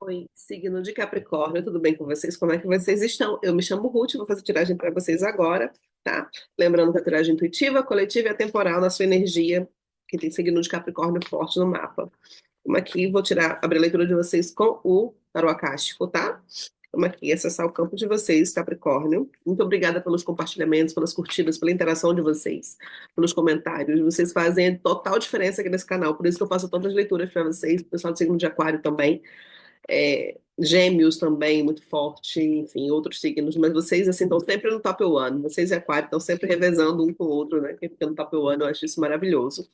Oi, signo de Capricórnio, tudo bem com vocês? Como é que vocês estão? Eu me chamo Ruth, vou fazer tiragem para vocês agora, tá? Lembrando que a tiragem intuitiva, coletiva e atemporal na sua energia, que tem signo de Capricórnio forte no mapa. Vamos aqui, vou tirar, abrir a leitura de vocês com o tarô acástico, tá? Vamos aqui acessar o campo de vocês, Capricórnio. Muito obrigada pelos compartilhamentos, pelas curtidas, pela interação de vocês, pelos comentários. Vocês fazem total diferença aqui nesse canal, por isso que eu faço tantas leituras para vocês, o pessoal do signo de Aquário também. Gêmeos também, muito forte, enfim, outros signos, mas vocês, assim, estão sempre no top one, vocês e Aquário estão sempre revezando um com o outro, né, quem fica no top one, eu acho isso maravilhoso.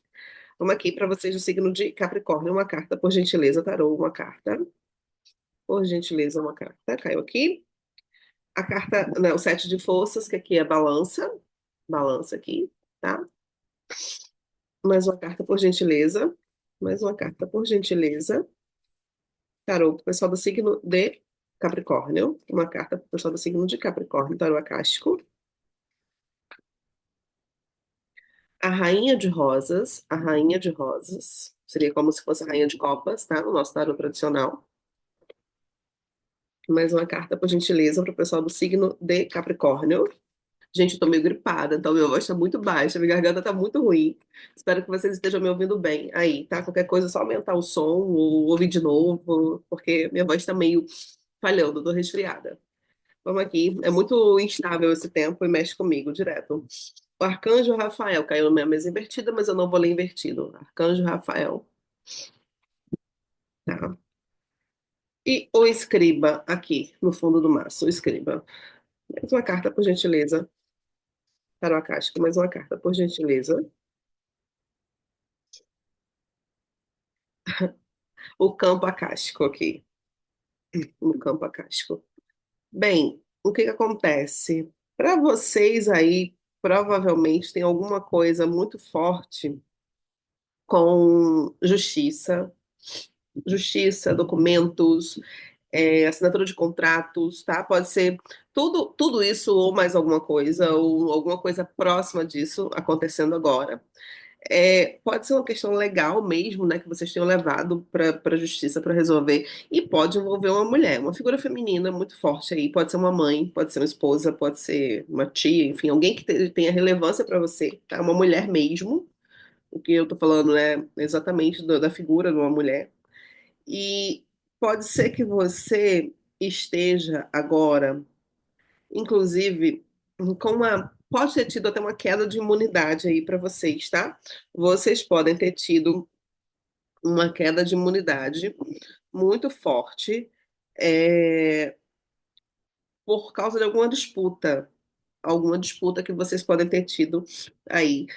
Vamos aqui para vocês do signo de Capricórnio, uma carta, por gentileza, tarô, uma carta, por gentileza, uma carta, caiu aqui, a carta, né, o sete de forças, que aqui é balança, balança aqui, tá? Mais uma carta, por gentileza, mais uma carta, por gentileza, tarô, pro pessoal do signo de Capricórnio. Uma carta pro pessoal do signo de Capricórnio, tarô acástico. A Rainha de Rosas, a Rainha de Rosas. Seria como se fosse a Rainha de Copas, tá? No nosso tarô tradicional. Mais uma carta, por gentileza, para o pessoal do signo de Capricórnio. Gente, eu tô meio gripada, então minha voz tá muito baixa, minha garganta tá muito ruim. Espero que vocês estejam me ouvindo bem aí, tá? Qualquer coisa, é só aumentar o som ou ouvir de novo, porque minha voz tá meio falhando, tô resfriada. Vamos aqui. É muito instável esse tempo e mexe comigo direto. O Arcanjo Rafael caiu na minha mesa invertida, mas eu não vou ler invertido. Arcanjo Rafael. Tá. E o Escriba aqui, no fundo do maço. O Escriba. Mais uma carta, por gentileza. Tarô Acástico, mais uma carta, por gentileza. O campo acástico aqui. No campo acástico. Bem, o que que acontece? Para vocês aí, provavelmente tem alguma coisa muito forte com justiça, justiça, documentos, assinatura de contratos, tá? Pode ser tudo isso ou mais alguma coisa, ou alguma coisa próxima disso acontecendo agora. Pode ser uma questão legal mesmo, né, que vocês tenham levado para a justiça para resolver, e pode envolver uma mulher, uma figura feminina muito forte aí. Pode ser uma mãe, pode ser uma esposa, pode ser uma tia, enfim, alguém que tenha relevância para você, tá? Uma mulher mesmo. O que eu tô falando é exatamente da figura de uma mulher. E pode ser que você esteja agora, inclusive, com uma. Pode ter tido até uma queda de imunidade aí para vocês, tá? Vocês podem ter tido uma queda de imunidade muito forte, é, por causa de alguma disputa que vocês podem ter tido aí,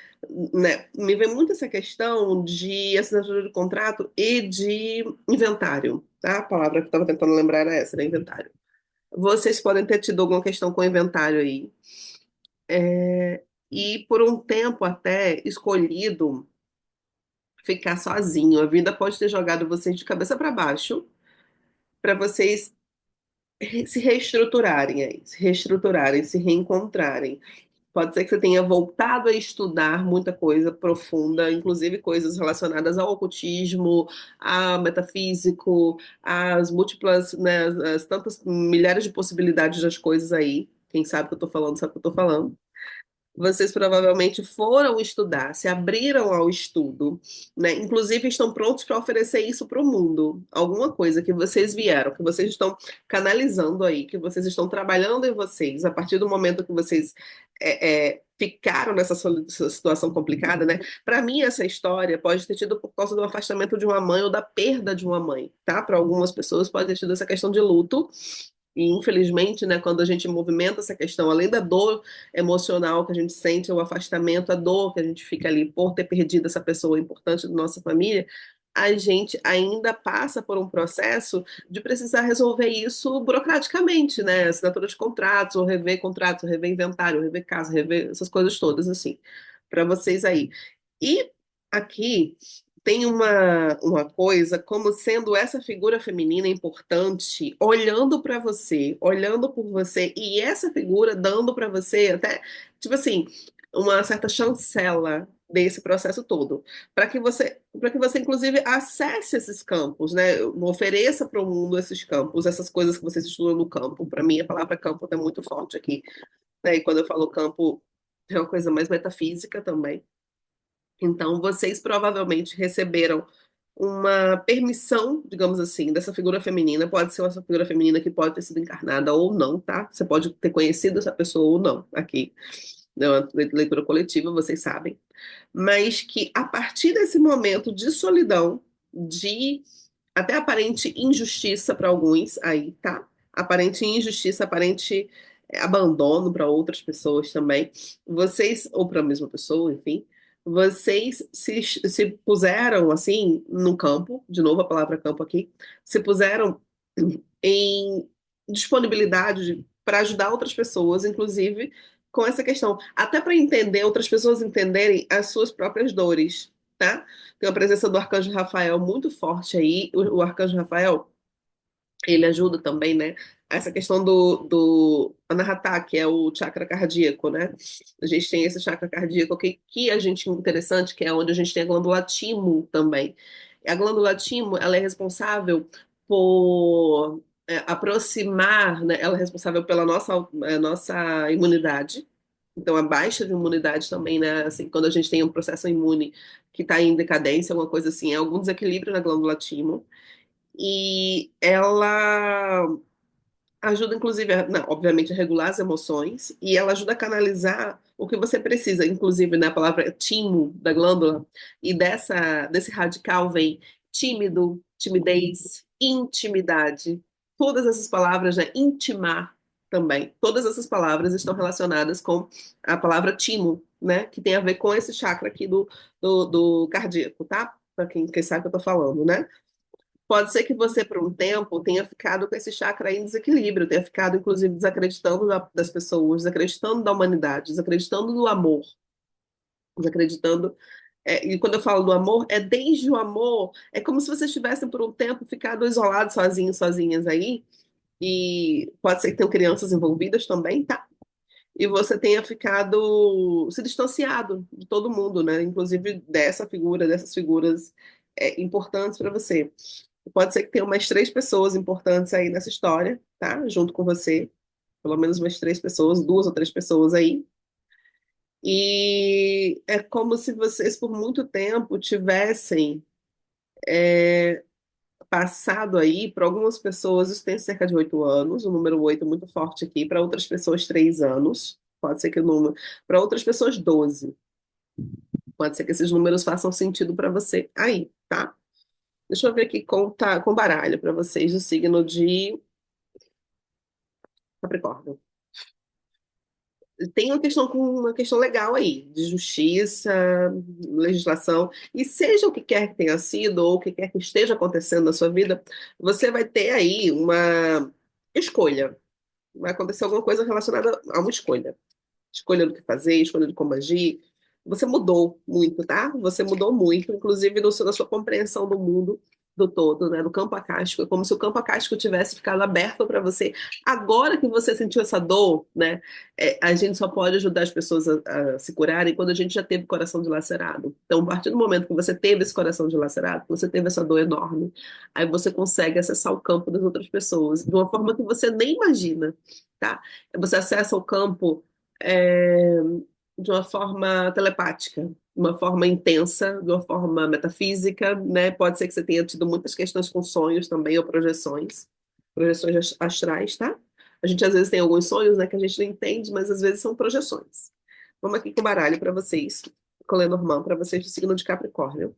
né? Me vem muito essa questão de assinatura de contrato e de inventário, tá? A palavra que eu estava tentando lembrar era essa, né? Inventário. Vocês podem ter tido alguma questão com inventário aí. E por um tempo até escolhido ficar sozinho. A vida pode ter jogado vocês de cabeça para baixo para vocês se reestruturarem aí, se reestruturarem, se reencontrarem. Pode ser que você tenha voltado a estudar muita coisa profunda, inclusive coisas relacionadas ao ocultismo, a metafísico, às múltiplas, né, as tantas milhares de possibilidades das coisas aí. Quem sabe o que eu estou falando, sabe o que eu estou falando. Vocês provavelmente foram estudar, se abriram ao estudo, né? Inclusive estão prontos para oferecer isso para o mundo. Alguma coisa que vocês vieram, que vocês estão canalizando aí, que vocês estão trabalhando em vocês, a partir do momento que vocês ficaram nessa situação complicada, né? Para mim, essa história pode ter tido por causa do afastamento de uma mãe ou da perda de uma mãe, tá? Para algumas pessoas pode ter tido essa questão de luto. E infelizmente, né, quando a gente movimenta essa questão, além da dor emocional que a gente sente, o afastamento, a dor que a gente fica ali por ter perdido essa pessoa importante da nossa família, a gente ainda passa por um processo de precisar resolver isso burocraticamente, né? Assinatura de contratos, ou rever inventário, ou rever casa, rever essas coisas todas, assim, para vocês aí. E aqui tem uma coisa como sendo essa figura feminina importante, olhando para você, olhando por você, e essa figura dando para você até, tipo assim, uma certa chancela desse processo todo, para que você inclusive acesse esses campos, né? Ofereça para o mundo esses campos, essas coisas que vocês estudam no campo. Para mim, a palavra campo é muito forte aqui, né? E quando eu falo campo, é uma coisa mais metafísica também. Então, vocês provavelmente receberam uma permissão, digamos assim, dessa figura feminina. Pode ser essa figura feminina que pode ter sido encarnada ou não, tá? Você pode ter conhecido essa pessoa ou não aqui. Na leitura coletiva, vocês sabem. Mas que a partir desse momento de solidão, de até aparente injustiça para alguns aí, tá? Aparente injustiça, aparente abandono para outras pessoas também. Vocês, ou para a mesma pessoa, enfim, vocês se puseram assim no campo, de novo a palavra campo aqui, se puseram em disponibilidade para ajudar outras pessoas, inclusive com essa questão, até para entender, outras pessoas entenderem as suas próprias dores, tá? Tem a presença do arcanjo Rafael muito forte aí. O arcanjo Rafael, ele ajuda também, né? Essa questão do Anahata, que é o chakra cardíaco, né? A gente tem esse chakra cardíaco que a gente interessante, que é onde a gente tem a glândula timo também. A glândula timo, ela é responsável por aproximar, né? Ela é responsável pela nossa imunidade. Então, a baixa de imunidade também, né? Assim, quando a gente tem um processo imune que está em decadência, alguma coisa assim, é algum desequilíbrio na glândula timo. E ela ajuda, inclusive, não, obviamente, a regular as emoções e ela ajuda a canalizar o que você precisa. Inclusive, na palavra timo da glândula, e desse radical vem tímido, timidez, intimidade. Todas essas palavras, né? Intimar também. Todas essas palavras estão relacionadas com a palavra timo, né? Que tem a ver com esse chakra aqui do cardíaco, tá? Para quem sabe o que eu tô falando, né? Pode ser que você, por um tempo, tenha ficado com esse chakra em desequilíbrio, tenha ficado, inclusive, desacreditando das pessoas, desacreditando da humanidade, desacreditando do amor, desacreditando. E quando eu falo do amor, é desde o amor, é como se vocês tivessem, por um tempo, ficado isolados, sozinhos, sozinhas aí, e pode ser que tenham crianças envolvidas também, tá? E você tenha ficado se distanciado de todo mundo, né? Inclusive dessas figuras importantes para você. Pode ser que tenha umas três pessoas importantes aí nessa história, tá? Junto com você. Pelo menos umas três pessoas, duas ou três pessoas aí. E é como se vocês, por muito tempo, tivessem passado aí, para algumas pessoas, isso tem cerca de 8 anos, o número 8 é muito forte aqui, para outras pessoas, 3 anos. Pode ser que o número. Para outras pessoas, 12. Pode ser que esses números façam sentido para você aí, tá? Deixa eu ver aqui com baralho para vocês o signo de Capricórnio. Tem uma questão legal aí, de justiça, legislação, e seja o que quer que tenha sido, ou o que quer que esteja acontecendo na sua vida, você vai ter aí uma escolha. Vai acontecer alguma coisa relacionada a uma escolha. Escolha do que fazer, escolha de como agir. Você mudou muito, tá? Você mudou muito, inclusive na sua compreensão do mundo do todo, né? Do campo acástico. É como se o campo acástico tivesse ficado aberto para você. Agora que você sentiu essa dor, né? A gente só pode ajudar as pessoas a se curarem quando a gente já teve o coração dilacerado. Então, a partir do momento que você teve esse coração dilacerado, que você teve essa dor enorme, aí você consegue acessar o campo das outras pessoas de uma forma que você nem imagina, tá? Você acessa o campo é, de uma forma telepática, de uma forma intensa, de uma forma metafísica, né? Pode ser que você tenha tido muitas questões com sonhos também, ou projeções astrais, tá? A gente às vezes tem alguns sonhos, né, que a gente não entende, mas às vezes são projeções. Vamos aqui com o baralho para vocês, com o Lenormand, para vocês do signo de Capricórnio.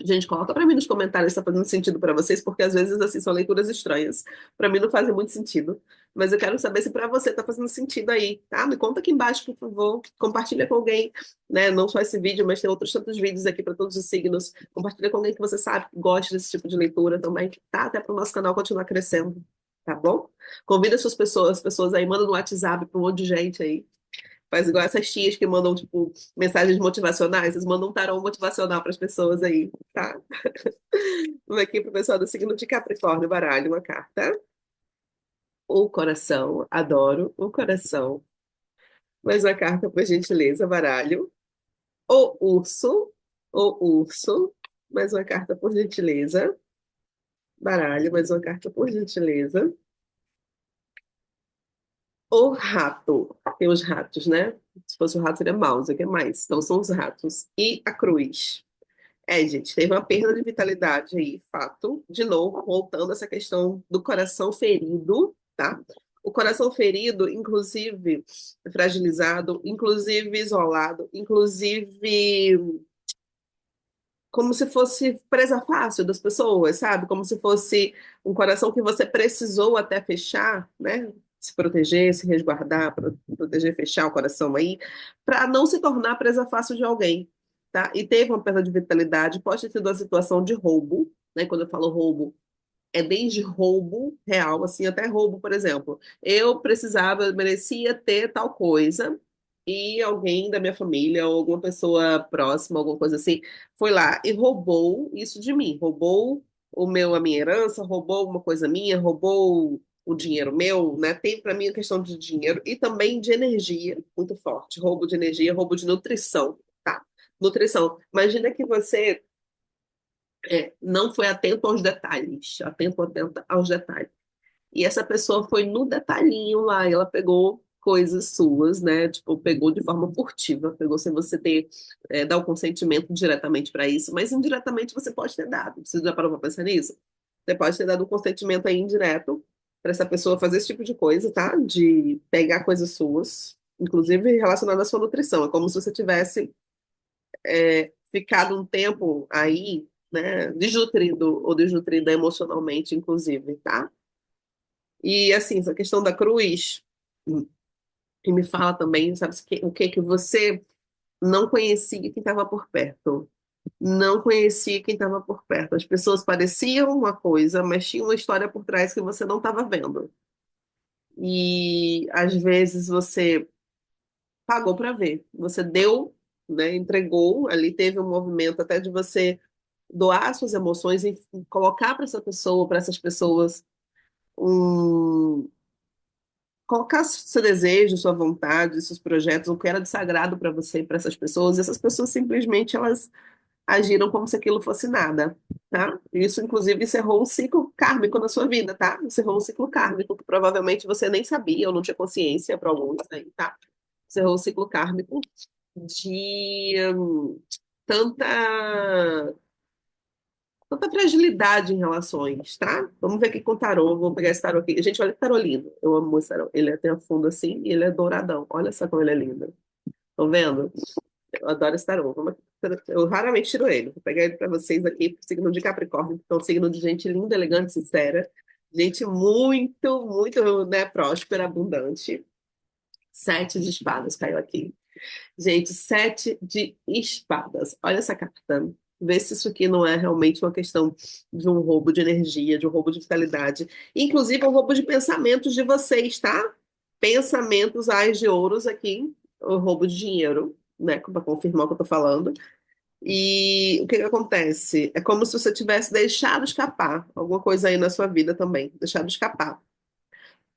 Gente, coloca para mim nos comentários se está fazendo sentido para vocês, porque às vezes assim são leituras estranhas. Para mim não fazem muito sentido, mas eu quero saber se para você está fazendo sentido aí, tá? Me conta aqui embaixo, por favor. Compartilha com alguém, né? Não só esse vídeo, mas tem outros tantos vídeos aqui para todos os signos. Compartilha com alguém que você sabe que gosta desse tipo de leitura também, tá? Até para o nosso canal continuar crescendo, tá bom? Convida as pessoas aí, manda no WhatsApp para um monte de gente aí. Faz igual essas tias que mandam, tipo, mensagens motivacionais. Eles mandam um tarô motivacional para as pessoas aí, tá? Vamos aqui pro pessoal do signo de Capricórnio, baralho, uma carta. O coração, adoro o coração. Mais uma carta, por gentileza, baralho. O urso, o urso, mais uma carta por gentileza. Baralho, mais uma carta por gentileza. O rato, tem os ratos, né? Se fosse o rato, seria mouse, o que mais? Então são os ratos. E a cruz. É, gente, teve uma perda de vitalidade aí, fato. De novo, voltando a essa questão do coração ferido, tá? O coração ferido, inclusive fragilizado, inclusive isolado, inclusive como se fosse presa fácil das pessoas, sabe? Como se fosse um coração que você precisou até fechar, né? Se proteger, se resguardar, proteger, fechar o coração aí, para não se tornar presa fácil de alguém, tá? E teve uma perda de vitalidade, pode ter sido uma situação de roubo, né? Quando eu falo roubo, é desde roubo real, assim, até roubo, por exemplo. Eu precisava, merecia ter tal coisa, e alguém da minha família, ou alguma pessoa próxima, alguma coisa assim, foi lá e roubou isso de mim. Roubou a minha herança, roubou uma coisa minha, roubou o dinheiro meu, né? Tem para mim a questão de dinheiro e também de energia muito forte. Roubo de energia, roubo de nutrição, tá? Nutrição. Imagina que você não foi atento aos detalhes, atenta aos detalhes. E essa pessoa foi no detalhinho lá, e ela pegou coisas suas, né? Tipo, pegou de forma furtiva, pegou sem você ter, dar o consentimento diretamente para isso, mas indiretamente você pode ter dado. Você já parou para pensar nisso? Você pode ter dado um consentimento aí indireto para essa pessoa fazer esse tipo de coisa, tá? De pegar coisas suas, inclusive relacionadas à sua nutrição. É como se você tivesse ficado um tempo aí, né, desnutrido ou desnutrida emocionalmente, inclusive, tá? E assim, essa questão da cruz, que me fala também, sabe, o que que você não conhecia quem estava por perto. Não conhecia quem estava por perto. As pessoas pareciam uma coisa, mas tinha uma história por trás que você não estava vendo. E às vezes você pagou para ver. Você deu, né, entregou, ali teve um movimento até de você doar suas emoções e colocar para essa pessoa, para essas pessoas, um colocar seu desejo, sua vontade, seus projetos, o que era de sagrado para você e para essas pessoas, e essas pessoas simplesmente elas agiram como se aquilo fosse nada, tá? Isso inclusive encerrou um ciclo kármico na sua vida, tá? Encerrou um ciclo kármico que provavelmente você nem sabia ou não tinha consciência para alguns aí, tá? Encerrou um ciclo kármico de tanta tanta fragilidade em relações, tá? Vamos ver aqui com o tarô. Vou pegar esse tarô aqui. Gente, olha que tarô lindo. Eu amo esse tarô. Ele tem a fundo assim e ele é douradão. Olha só como ele é lindo. Estão vendo? Eu adoro esse tarô. Eu raramente tiro ele. Vou pegar ele para vocês aqui, pro signo de Capricórnio, que é um signo de gente linda, elegante, sincera. Gente muito, muito, né, próspera, abundante. Sete de espadas caiu aqui. Gente, sete de espadas. Olha essa carta. Vê se isso aqui não é realmente uma questão de um roubo de energia, de um roubo de vitalidade. Inclusive, um roubo de pensamentos de vocês, tá? Pensamentos, ais de ouros aqui. O roubo de dinheiro, né? Para confirmar o que eu tô falando. E o que que acontece? É como se você tivesse deixado escapar alguma coisa aí na sua vida também. Deixado escapar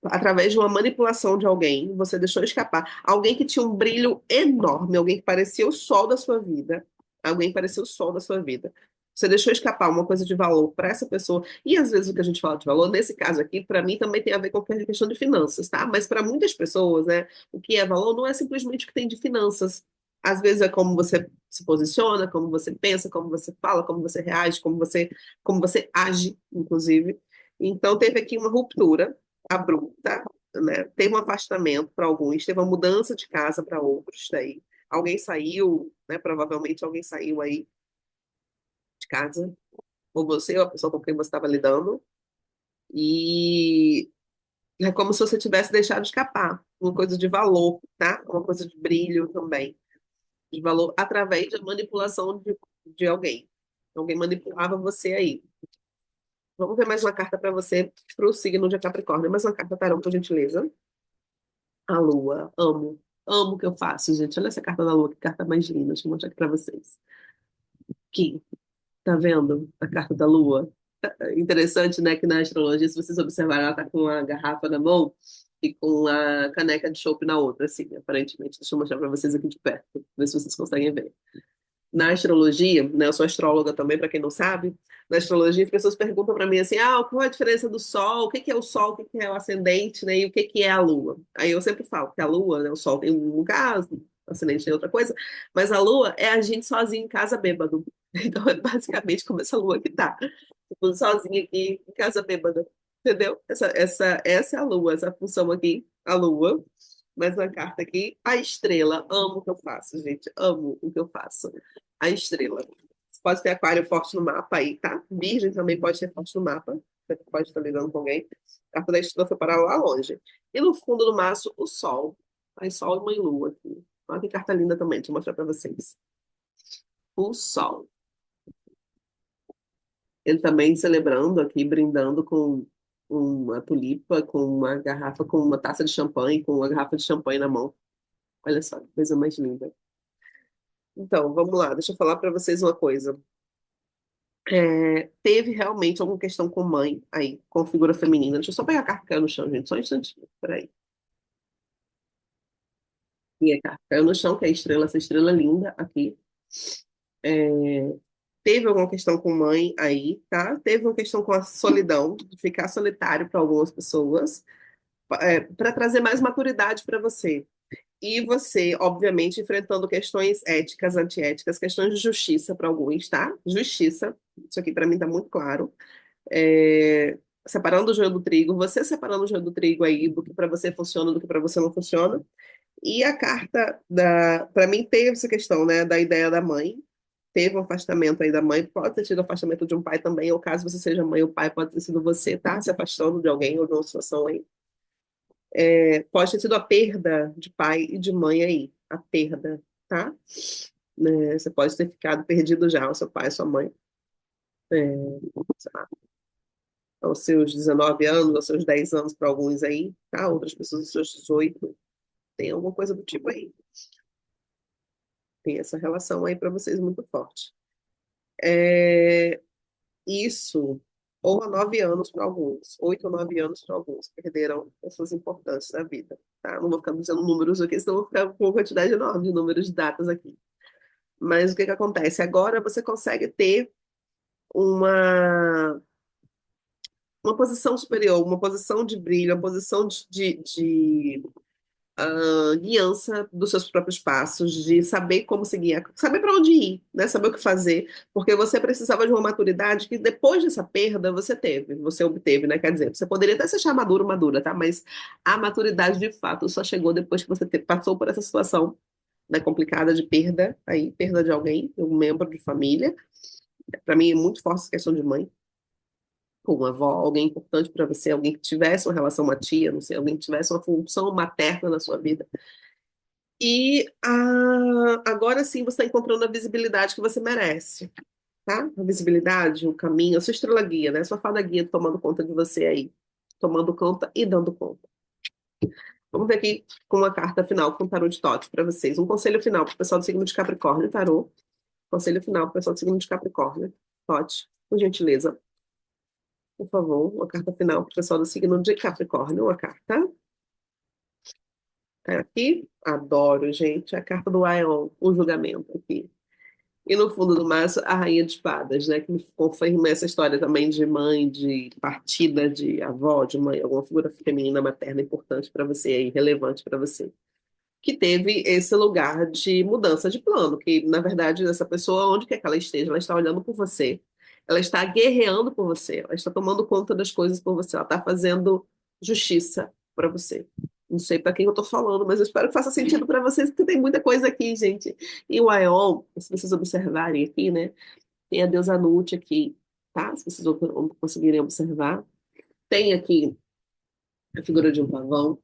através de uma manipulação de alguém, você deixou escapar. Alguém que tinha um brilho enorme, alguém que parecia o sol da sua vida. Alguém que parecia o sol da sua vida. Você deixou escapar uma coisa de valor para essa pessoa. E às vezes o que a gente fala de valor, nesse caso aqui, para mim também tem a ver com a questão de finanças, tá? Mas para muitas pessoas, né, o que é valor não é simplesmente o que tem de finanças. Às vezes é como você se posiciona, como você pensa, como você fala, como você reage, como você age, inclusive. Então teve aqui uma ruptura abrupta, né? Teve um afastamento para alguns, teve uma mudança de casa para outros daí. Alguém saiu, né? Provavelmente alguém saiu aí de casa, ou você, ou a pessoa com quem você estava lidando, e é como se você tivesse deixado escapar uma coisa de valor, tá? Uma coisa de brilho também, de valor através da manipulação de alguém. Alguém manipulava você aí. Vamos ver mais uma carta para você, para o signo de Capricórnio. Mais uma carta, tarô, por gentileza. A lua, amo. Amo o que eu faço, gente. Olha essa carta da lua, que carta mais linda. Deixa eu mostrar aqui pra vocês. Aqui, tá vendo a carta da lua? Interessante, né, que na astrologia, se vocês observarem, ela tá com uma garrafa na mão. e com a caneca de chopp na outra, assim, aparentemente. Deixa eu mostrar para vocês aqui de perto, ver se vocês conseguem ver. Na astrologia, né, eu sou astróloga também, para quem não sabe, na astrologia as pessoas perguntam para mim assim, qual é a diferença do Sol, o que que é o Sol, o que que é o ascendente, né, e o que que é a Lua. Aí eu sempre falo que a Lua, né, o Sol tem um caso, o ascendente tem outra coisa, mas a Lua é a gente sozinho em casa bêbado. Então é basicamente como essa Lua que tá, tipo, sozinha aqui em casa bêbada, entendeu? Essa é a Lua, essa função aqui, a Lua. Mais uma carta aqui. A estrela. Amo o que eu faço, gente. Amo o que eu faço. A estrela. Você pode ter aquário forte no mapa aí, tá? Virgem também pode ter forte no mapa. Você pode estar lidando com alguém. A carta da estrela foi parar lá longe. E no fundo do maço, o sol. Aí, sol e mãe lua aqui. Olha que carta linda também. Deixa eu mostrar pra vocês. O sol. Ele também celebrando aqui, brindando com uma tulipa, com uma garrafa, com uma taça de champanhe, com uma garrafa de champanhe na mão. Olha só, que coisa mais linda. Então, vamos lá, deixa eu falar para vocês uma coisa. Teve realmente alguma questão com mãe aí, com figura feminina. Deixa eu só pegar a carta que caiu no chão, gente, só um instantinho, peraí. E a carta caiu no chão, que é a estrela, essa estrela linda aqui. É, teve alguma questão com mãe aí, tá? Teve uma questão com a solidão, de ficar solitário para algumas pessoas, para trazer mais maturidade para você. E você, obviamente, enfrentando questões éticas, antiéticas, questões de justiça para alguns, tá? Justiça, isso aqui para mim está muito claro. Separando o joio do trigo, você separando o joio do trigo aí, do que para você funciona, do que para você não funciona. E a carta para mim teve essa questão, né, da ideia da mãe. Teve um afastamento aí da mãe, pode ter tido afastamento de um pai também, ou caso você seja mãe, o pai pode ter sido você, tá? Se afastando de alguém ou de uma situação aí. Pode ter sido a perda de pai e de mãe aí, a perda, tá? Né, você pode ter ficado perdido já, o seu pai, a sua mãe, sei lá, aos seus 19 anos, aos seus 10 anos para alguns aí, tá? Outras pessoas aos seus 18, tem alguma coisa do tipo aí. Tem essa relação aí para vocês muito forte. É, isso, ou há 9 anos para alguns, 8 ou 9 anos para alguns, perderam pessoas importantes na vida, tá? Não vou ficar dizendo números aqui, senão eu vou ficar com uma quantidade enorme de números de datas aqui. Mas o que que acontece? Agora você consegue ter uma, uma posição superior, uma posição de brilho, uma posição de guiança dos seus próprios passos, de saber como seguir, saber para onde ir, né? Saber o que fazer, porque você precisava de uma maturidade que depois dessa perda você teve, você obteve, né? Quer dizer, você poderia até se achar maduro, madura, tá? Mas a maturidade de fato só chegou depois que você passou por essa situação, né, complicada de perda, aí, perda de alguém, um membro de família. Para mim é muito forte essa questão de mãe, com uma avó, alguém importante para você, alguém que tivesse uma relação, uma tia, não sei, alguém que tivesse uma função materna na sua vida. E agora sim você está encontrando a visibilidade que você merece, tá? A visibilidade, o caminho, a sua estrela guia, né? A sua fada guia tomando conta de você aí, tomando conta e dando conta. Vamos ver aqui com uma carta final, com o tarô de Tote para vocês. Um conselho final para o pessoal do signo de Capricórnio, tarô. Conselho final para o pessoal do signo de Capricórnio. Tote, por gentileza. Por favor, uma carta final para o pessoal do signo de Capricórnio, uma carta. Tá aqui, adoro, gente, a carta do Aion, o julgamento aqui. E no fundo do maço, a Rainha de Espadas, né, que me confirma essa história também de mãe, de partida, de avó, de mãe, alguma figura feminina materna importante para você aí, relevante para você. Que teve esse lugar de mudança de plano, que na verdade essa pessoa, onde quer que ela esteja, ela está olhando por você, ela está guerreando por você, ela está tomando conta das coisas por você, ela está fazendo justiça para você. Não sei para quem eu estou falando, mas eu espero que faça sentido para vocês, porque tem muita coisa aqui, gente. E o Aion, se vocês observarem aqui, né, tem a deusa Nut aqui, tá? Se vocês conseguirem observar. Tem aqui a figura de um pavão,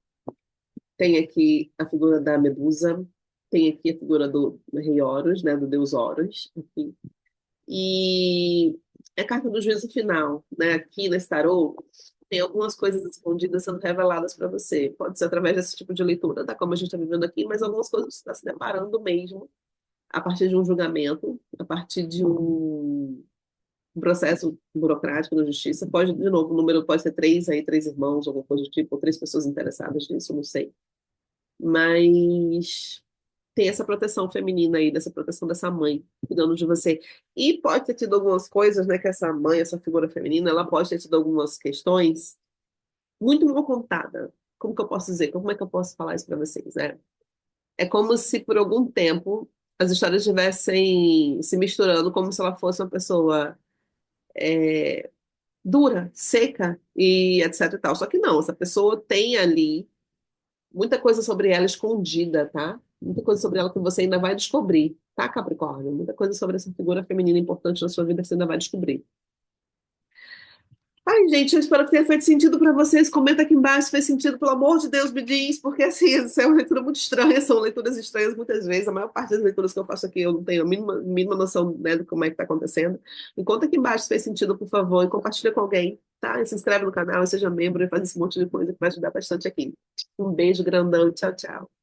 tem aqui a figura da Medusa, tem aqui a figura do rei Horus, né, do deus Horus, aqui. E é a carta do juízo final, né? Aqui nesse tarô tem algumas coisas escondidas sendo reveladas para você. Pode ser através desse tipo de leitura, tá? Como a gente está vivendo aqui, mas algumas coisas você está se deparando mesmo a partir de um julgamento, a partir de um um processo burocrático na justiça. Pode, de novo, o número pode ser três aí, três irmãos, alguma coisa do tipo, ou três pessoas interessadas nisso, não sei. Mas tem essa proteção feminina aí, dessa proteção dessa mãe cuidando de você. E pode ter tido algumas coisas, né, que essa mãe, essa figura feminina, ela pode ter tido algumas questões muito mal contadas. Como que eu posso dizer? Como é que eu posso falar isso para vocês, né? É como se por algum tempo as histórias estivessem se misturando, como se ela fosse uma pessoa dura, seca e etc e tal. Só que não, essa pessoa tem ali muita coisa sobre ela escondida, tá? Muita coisa sobre ela que você ainda vai descobrir, tá, Capricórnio? Muita coisa sobre essa figura feminina importante na sua vida que você ainda vai descobrir. Ai, gente, eu espero que tenha feito sentido para vocês. Comenta aqui embaixo se fez sentido, pelo amor de Deus, me diz, porque assim, isso é uma leitura muito estranha, são leituras estranhas muitas vezes. A maior parte das leituras que eu faço aqui eu não tenho a mínima noção, né, de como é que está acontecendo. Me conta aqui embaixo se fez sentido, por favor, e compartilha com alguém, tá? E se inscreve no canal, e seja membro e faz esse monte de coisa que vai ajudar bastante aqui. Um beijo grandão, tchau, tchau.